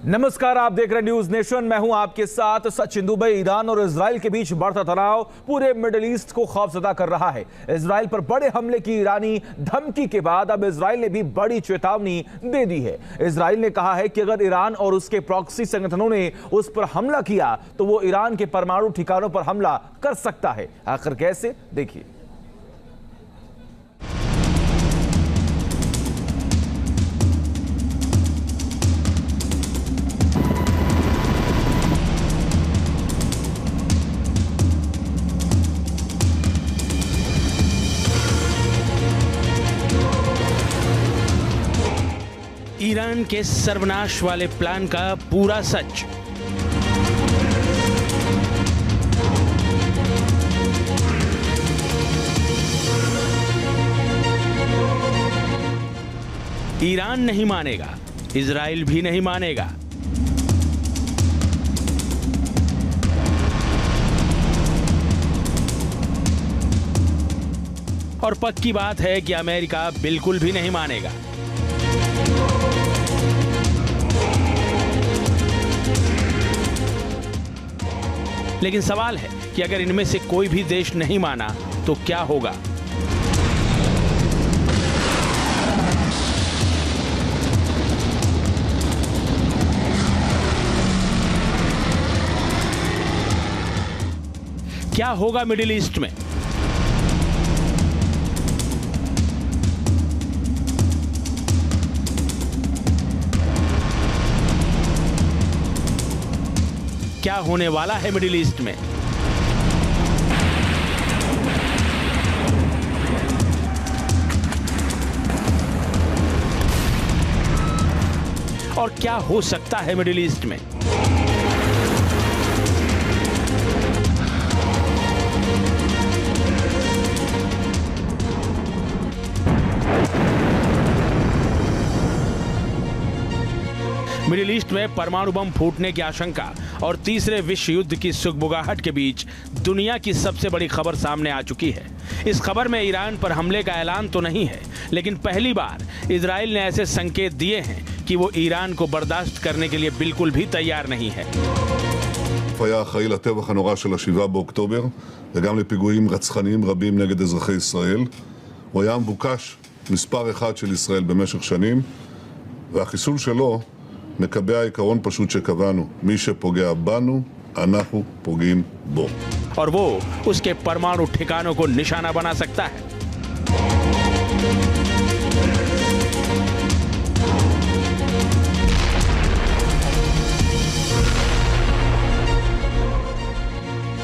नमस्कार, आप देख रहे न्यूज नेशन। मैं हूं आपके साथ सचिन दुबे। ईरान और इजराइल के बीच बढ़ता तनाव पूरे मिडिल ईस्ट को खौफजदा कर रहा है। इजराइल पर बड़े हमले की ईरानी धमकी के बाद अब इजराइल ने भी बड़ी चेतावनी दे दी है। इजराइल ने कहा है कि अगर ईरान और उसके प्रॉक्सी संगठनों ने उस पर हमला किया तो वो ईरान के परमाणु ठिकानों पर हमला कर सकता है। आखिर कैसे, देखिए। ईरान के सर्वनाश वाले प्लान का पूरा सच। ईरान नहीं मानेगा, इजराइल भी नहीं मानेगा। और पक्की बात है कि अमेरिका बिल्कुल भी नहीं मानेगा। लेकिन सवाल है कि अगर इनमें से कोई भी देश नहीं माना तो क्या होगा? क्या होगा मिडिल ईस्ट में? क्या होने वाला है मिडिल ईस्ट में? और क्या हो सकता है मिडिल ईस्ट में? मिडिल ईस्ट में परमाणु बम फूटने की आशंका और तीसरे विश्व युद्ध की सुगबुगाहट के बीच दुनिया की सबसे बड़ी खबर सामने आ चुकी है। इस खबर में ईरान पर हमले का ऐलान तो नहीं है, लेकिन पहली बार इजराइल ने ऐसे संकेत दिए हैं कि वो ईरान को बर्दाश्त करने के लिए बिल्कुल भी तैयार नहीं है। היה אחראי לטבח הנורא של 7 באוקטובר וגם לפיגועים רצחניים רבים נגד אזרחי ישראל. הוא היה מבוקש מספר אחד של ישראל במשך שנים, והחיסול שלו מקבע עיקרון פשוט שקבענו: מי שפוגע בנו, אנחנו פוגעים בו. और वो उसके परमाणु ठिकानों को निशाना बना सकता है।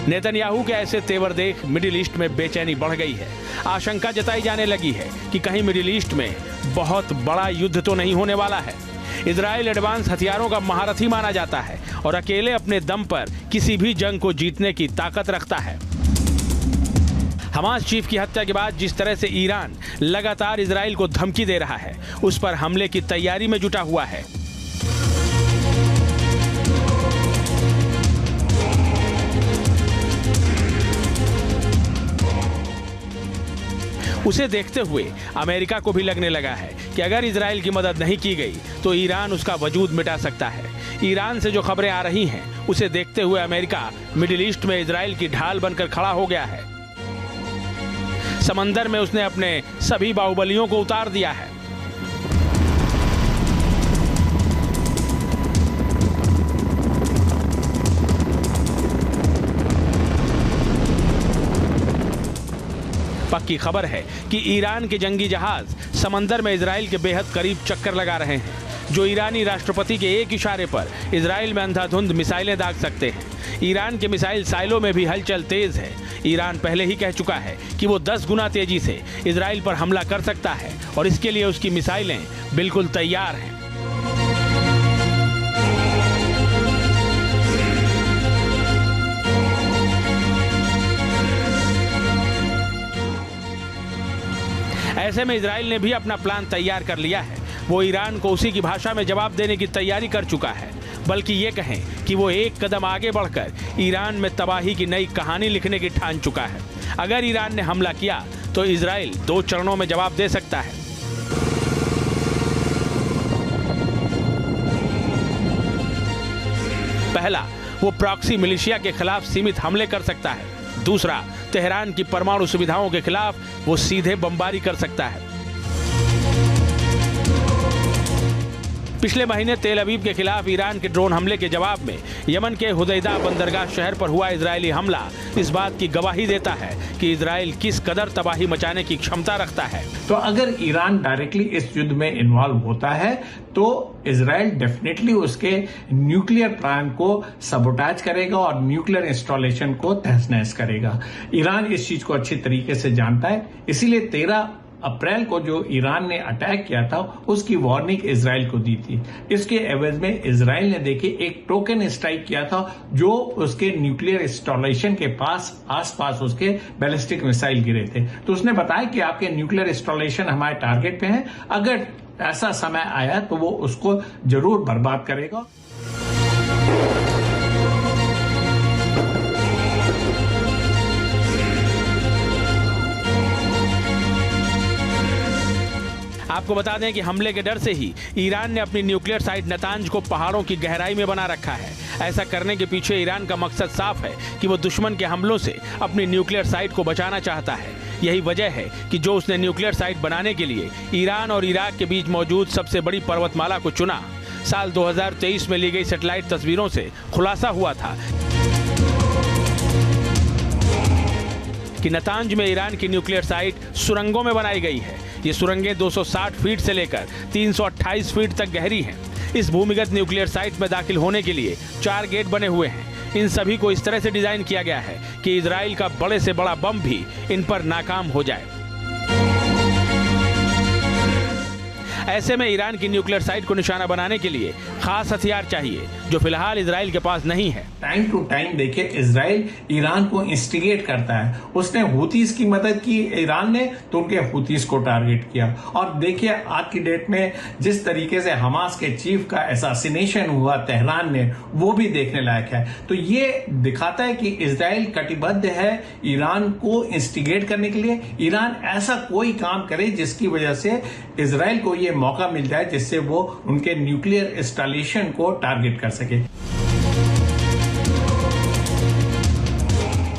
नेतन्याहू के ऐसे तेवर देख मिडिल ईस्ट में बेचैनी बढ़ गई है। आशंका जताई जाने लगी है कि कहीं मिडिल ईस्ट में बहुत बड़ा युद्ध तो नहीं होने वाला है। इजराइल एडवांस हथियारों का महारथी माना जाता है और अकेले अपने दम पर किसी भी जंग को जीतने की ताकत रखता है। हमास चीफ की हत्या के बाद जिस तरह से ईरान लगातार इजराइल को धमकी दे रहा है, उस पर हमले की तैयारी में जुटा हुआ है। उसे देखते हुए अमेरिका को भी लगने लगा है कि अगर इजराइल की मदद नहीं की गई तो ईरान उसका वजूद मिटा सकता है। ईरान से जो खबरें आ रही हैं, उसे देखते हुए अमेरिका मिडिल ईस्ट में इजराइल की ढाल बनकर खड़ा हो गया है। समंदर में उसने अपने सभी बाहुबलियों को उतार दिया है। पक्की खबर है कि ईरान के जंगी जहाज समंदर में इजराइल के बेहद करीब चक्कर लगा रहे हैं, जो ईरानी राष्ट्रपति के एक इशारे पर इजराइल में अंधाधुंध मिसाइलें दाग सकते हैं। ईरान के मिसाइल साइलों में भी हलचल तेज है। ईरान पहले ही कह चुका है कि वो 10 गुना तेजी से इजराइल पर हमला कर सकता है और इसके लिए उसकी मिसाइलें बिल्कुल तैयार हैं। ऐसे में इजराइल ने भी अपना प्लान तैयार कर लिया है। वो ईरान को उसी की भाषा में जवाब देने की तैयारी कर चुका है। बल्कि ये कहें कि वो एक कदम आगे बढ़कर ईरान में तबाही की नई कहानी लिखने की ठान चुका है। अगर ईरान ने हमला किया तो इजराइल 2 चरणों में जवाब दे सकता है। पहला, वो प्रॉक्सी मिलिशिया के खिलाफ सीमित हमले कर सकता है। दूसरा, तेहरान की परमाणु सुविधाओं के खिलाफ वो सीधे बमबारी कर सकता है। पिछले महीने तेल अवीव के खिलाफ ईरान के ड्रोन हमले के जवाब में यमन के हुदैदा बंदरगाह शहर पर हुआ इजरायली हमला इस बात की गवाही देता है कि इजराइल किस कदर तबाही मचाने की क्षमता रखता है। तो अगर ईरान डायरेक्टली इस युद्ध में इन्वॉल्व होता है तो इजराइल डेफिनेटली उसके न्यूक्लियर प्लान को सबोटाज करेगा और न्यूक्लियर इंस्टॉलेशन को तहस नहस करेगा। ईरान इस चीज को अच्छी तरीके से जानता है, इसीलिए 13 अप्रैल को जो ईरान ने अटैक किया था उसकी वार्निंग इजराइल को दी थी। इसके एवज में इजराइल ने देखिए एक टोकन स्ट्राइक किया था जो उसके न्यूक्लियर इंस्टॉलेशन के आसपास उसके बैलिस्टिक मिसाइल गिरे थे। तो उसने बताया कि आपके न्यूक्लियर इंस्टॉलेशन हमारे टारगेट पे हैं, अगर ऐसा समय आया तो वो उसको जरूर बर्बाद करेगा। आपको बता दें कि हमले के डर से ही ईरान ने अपनी न्यूक्लियर साइट नतांज को पहाड़ों की गहराई में बना रखा है। ऐसा करने के पीछे ईरान का मकसद साफ है कि वो दुश्मन के हमलों से अपनी न्यूक्लियर साइट को बचाना चाहता है। यही वजह है कि जो उसने न्यूक्लियर साइट बनाने के लिए ईरान और इराक के बीच मौजूद सबसे बड़ी पर्वतमाला को चुना। साल 2023 में ली गई सैटेलाइट तस्वीरों से खुलासा हुआ था कि नतांज में ईरान की न्यूक्लियर साइट सुरंगों में बनाई गई है। ये सुरंगें 260 फीट से लेकर 328 फीट तक गहरी हैं। इस भूमिगत न्यूक्लियर साइट में दाखिल होने के लिए 4 गेट बने हुए हैं। इन सभी को इस तरह से डिजाइन किया गया है कि इजराइल का बड़े से बड़ा बम भी इन पर नाकाम हो जाए। ऐसे में ईरान की न्यूक्लियर साइट को निशाना बनाने के लिए खास हथियार चाहिए जो फिलहाल इजराइल के पास नहीं है। टाइम टू टाइम देखिए इजराइल ईरान को इंस्टिगेट करता है। उसने हुतीस की मदद की ईरान ने तो उनके हुतीस को टारगेट किया। और देखिए आज की डेट में जिस तरीके से हमास के चीफ का असैसिनेशन हुआ तेहरान में, वो भी देखने लायक है। तो ये दिखाता है कि इजराइल कटिबद्ध है ईरान को इंस्टिगेट करने के लिए। ईरान ऐसा कोई काम करे जिसकी वजह से इजराइल को ये मौका मिल जाए जिससे वो उनके न्यूक्लियर इंस्टॉलेशन को टारगेट कर सके।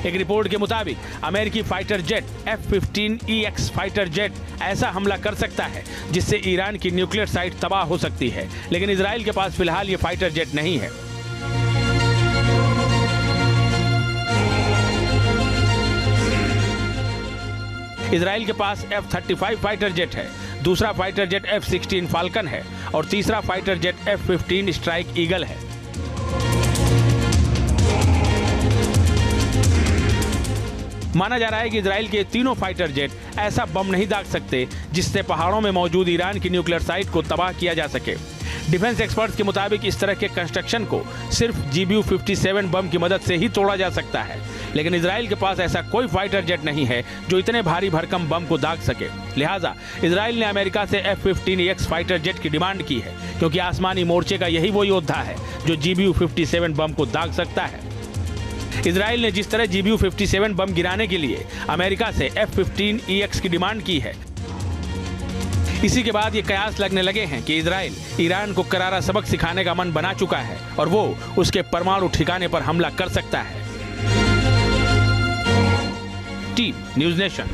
एक रिपोर्ट के मुताबिक अमेरिकी fighter jet F-15EX fighter jet ऐसा हमला कर सकता है जिससे ईरान की न्यूक्लियर साइट तबाह हो सकती है, लेकिन इजराइल के पास फिलहाल ये फाइटर जेट नहीं है। इजराइल के पास F-35 फाइटर जेट है, दूसरा फाइटर जेट F-16 फाल्कन है और तीसरा fighter jet F-15 strike eagle है। माना जा रहा है कि इजराइल के तीनों फाइटर जेट ऐसा बम नहीं दाग सकते जिससे पहाड़ों में मौजूद ईरान की न्यूक्लियर साइट को तबाह किया जा सके। डिफेंस एक्सपर्ट्स के मुताबिक इस तरह के कंस्ट्रक्शन को सिर्फ GBU-57 बम की मदद से ही तोड़ा जा सकता है, लेकिन इजराइल के पास ऐसा कोई फाइटर जेट नहीं है जो इतने भारी भरकम बम को दाग सके। लिहाजा इजराइल ने अमेरिका से F-15EX फाइटर जेट की डिमांड की है, क्योंकि आसमानी मोर्चे का यही वो योद्धा है जो GBU-57 बम को दाग सकता है। इजराइल ने जिस तरह GBU-57 बम गिराने के लिए अमेरिका से F-15EX की डिमांड की है, इसी के बाद ये कयास लगने लगे हैं कि इजराइल ईरान को करारा सबक सिखाने का मन बना चुका है और वो उसके परमाणु ठिकाने पर हमला कर सकता है। Team news nation.